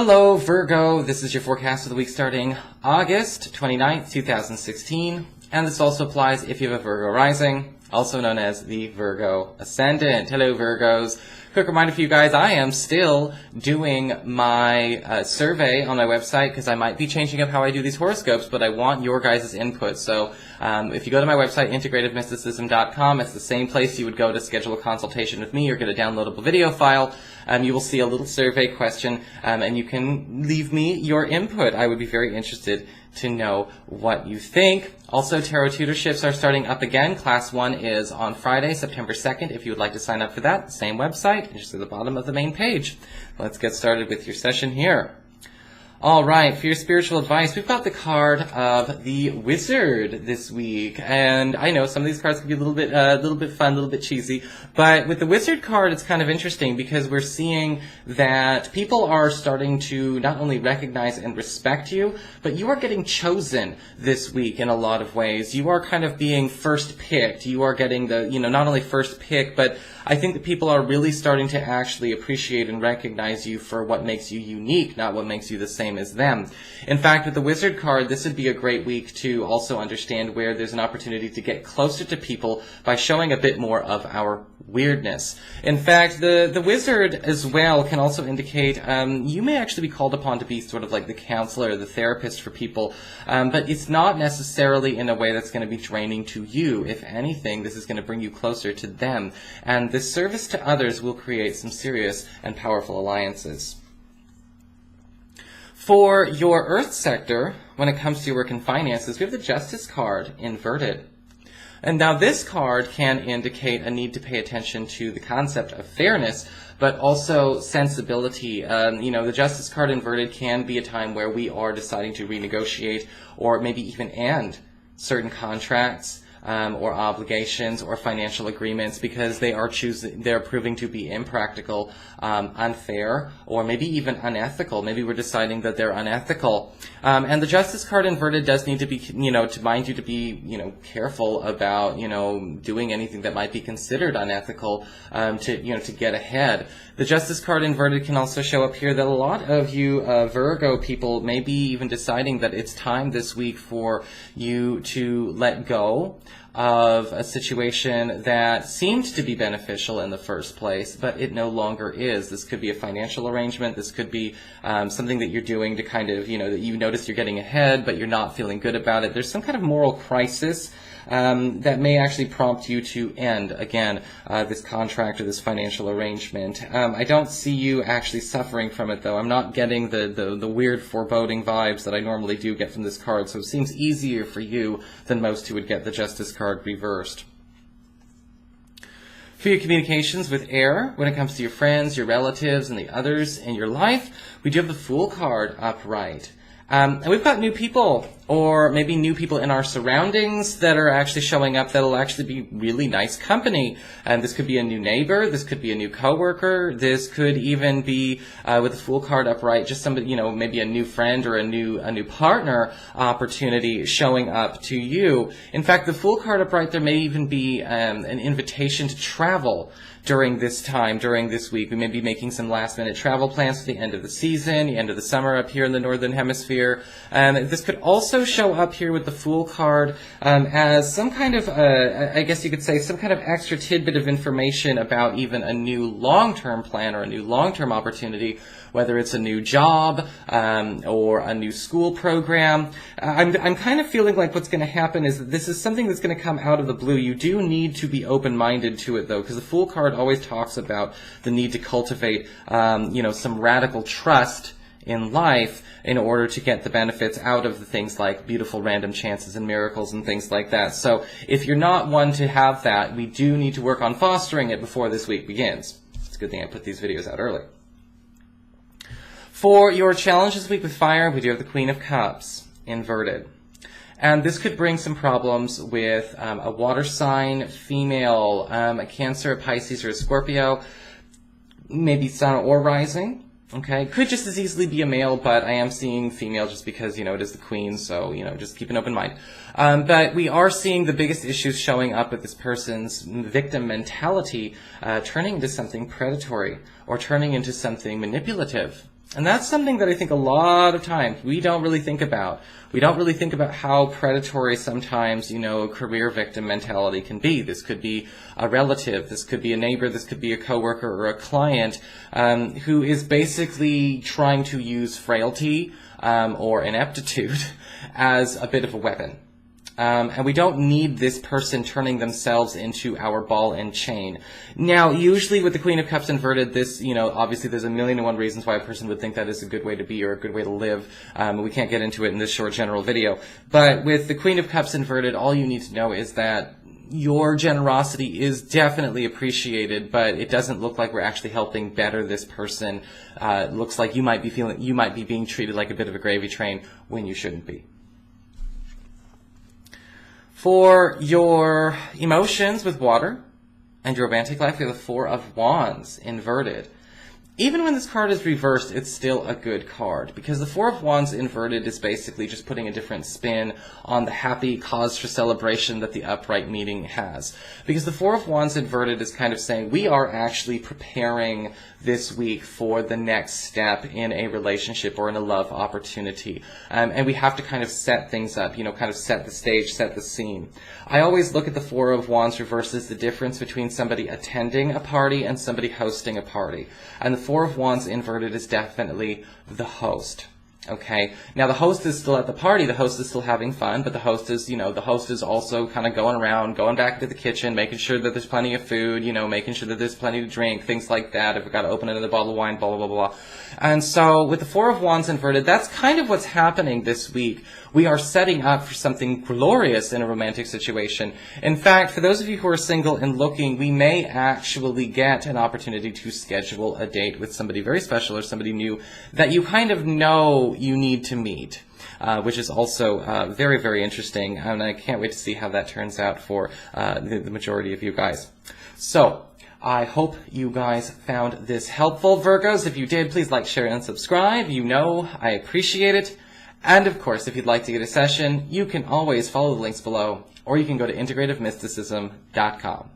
Hello, Virgo. This is your forecast for the week starting August 29th, 2016. And this also applies if you have a Virgo rising, also known as the Virgo ascendant. Hello, Virgos. Quick reminder for you guys, I am still doing my survey on my website because I might be changing up how I do these horoscopes, but I want your guys' input. So if you go to my website, integrativeMysticism.com, it's the same place you would go to schedule a consultation with me or get a downloadable video file. You will see a little survey question, and you can leave me your input. I would be very interested to know what you think. Also, tarot tutorships are starting up again. Class 1 is on Friday, September 2nd. If you would like to sign up for that, same website, just at the bottom of the main page. Let's get started with your session here. All right, for your spiritual advice, we've got the card of the Wizard this week, and I know some of these cards can be a little bit fun, a little bit cheesy, but with the Wizard card, it's kind of interesting because we're seeing that people are starting to not only recognize and respect you, but you are getting chosen this week in a lot of ways. You are kind of being first picked. You are getting the, not only first pick, but I think that people are really starting to actually appreciate and recognize you for what makes you unique, not what makes you the same as them. In fact, with the Wizard card, this would be a great week to also understand where there's an opportunity to get closer to people by showing a bit more of our weirdness. In fact, the Wizard as well can also indicate you may actually be called upon to be sort of like the counselor, the therapist for people, but it's not necessarily in a way that's going to be draining to you. If anything, this is going to bring you closer to them, and this service to others will create some serious and powerful alliances. For your Earth sector, when it comes to your work and finances, we have the Justice card inverted. And now this card can indicate a need to pay attention to the concept of fairness, but also sensibility. The Justice card inverted can be a time where we are deciding to renegotiate or maybe even end certain contracts or obligations or financial agreements because they're proving to be impractical, unfair, or maybe even unethical. Maybe we're deciding that they're unethical. And the Justice card inverted does need to be, to mind you to be, careful about, doing anything that might be considered unethical, to get ahead. The Justice card inverted can also show up here that a lot of you Virgo people may be even deciding that it's time this week for you to let go of a situation that seemed to be beneficial in the first place, but it no longer is. This could be a financial arrangement. This could be something that you're doing to kind of, that you notice you're getting ahead, but you're not feeling good about it. There's some kind of moral crisis that may actually prompt you to end, again, this contract or this financial arrangement. I don't see you actually suffering from it, though. I'm not getting the weird foreboding vibes that I normally do get from this card, so it seems easier for you than most who would get the Justice card reversed. For your communications with air, when it comes to your friends, your relatives, and the others in your life, we do have the Fool card upright. And we've got new people, or maybe new people in our surroundings that are actually showing up that'll actually be really nice company. And this could be a new neighbor, this could be a new coworker, this could even be, with the Fool card upright, just somebody, maybe a new friend or a new partner opportunity showing up to you. In fact, the Fool card upright, there may even be an invitation to travel during this time, during this week. We may be making some last-minute travel plans for the end of the season, the end of the summer up here in the Northern Hemisphere. This could also show up here with the Fool card as some kind of, I guess you could say, some kind of extra tidbit of information about even a new long-term plan or a new long-term opportunity, whether it's a new job or a new school program. I'm kind of feeling like what's going to happen is that this is something that's going to come out of the blue. You do need to be open-minded to it, though, because the Fool card always talks about the need to cultivate, some radical trust in life in order to get the benefits out of the things like beautiful random chances and miracles and things like that. So if you're not one to have that, we do need to work on fostering it before this week begins. It's a good thing I put these videos out early. For your challenge this week with fire, we do have the Queen of Cups inverted. And this could bring some problems with a water sign, female, a Cancer, a Pisces, or a Scorpio, maybe Sun or Rising. Okay, could just as easily be a male, but I am seeing female just because, it is the queen, so, just keep an open mind. But we are seeing the biggest issues showing up with this person's victim mentality turning into something predatory or turning into something manipulative. And that's something that I think a lot of times we don't really think about. We don't really think about how predatory sometimes, a career victim mentality can be. This could be a relative, this could be a neighbor, this could be a coworker or a client who is basically trying to use frailty or ineptitude as a bit of a weapon. And we don't need this person turning themselves into our ball and chain. Now, usually with the Queen of Cups inverted, this, obviously there's a million and one reasons why a person would think that is a good way to be or a good way to live. We can't get into it in this short general video. But with the Queen of Cups inverted, all you need to know is that your generosity is definitely appreciated, but it doesn't look like we're actually helping better this person. It looks like you might be being treated like a bit of a gravy train when you shouldn't be. For your emotions with water and your romantic life, we have the Four of Wands inverted. Even when this card is reversed, it's still a good card, because the Four of Wands inverted is basically just putting a different spin on the happy cause for celebration that the upright meeting has. Because the Four of Wands inverted is kind of saying we are actually preparing this week for the next step in a relationship or in a love opportunity. And we have to kind of set things up, kind of set the stage, set the scene. I always look at the Four of Wands reversed as the difference between somebody attending a party and somebody hosting a party. And the Four of Wands inverted is definitely the host. Okay, now the host is still at the party, the host is still having fun, but the host is also kind of going around, going back to the kitchen, making sure that there's plenty of food, making sure that there's plenty to drink, things like that. If we've got to open another bottle of wine, blah, blah, blah, blah. And so with the Four of Wands inverted, that's kind of what's happening this week. We are setting up for something glorious in a romantic situation. In fact, for those of you who are single and looking, we may actually get an opportunity to schedule a date with somebody very special or somebody new that you kind of know you need to meet, which is also very, very interesting. And I can't wait to see how that turns out for the majority of you guys. So, I hope you guys found this helpful, Virgos. If you did, please like, share, and subscribe. I appreciate it. And of course, if you'd like to get a session, you can always follow the links below, or you can go to integrativemysticism.com.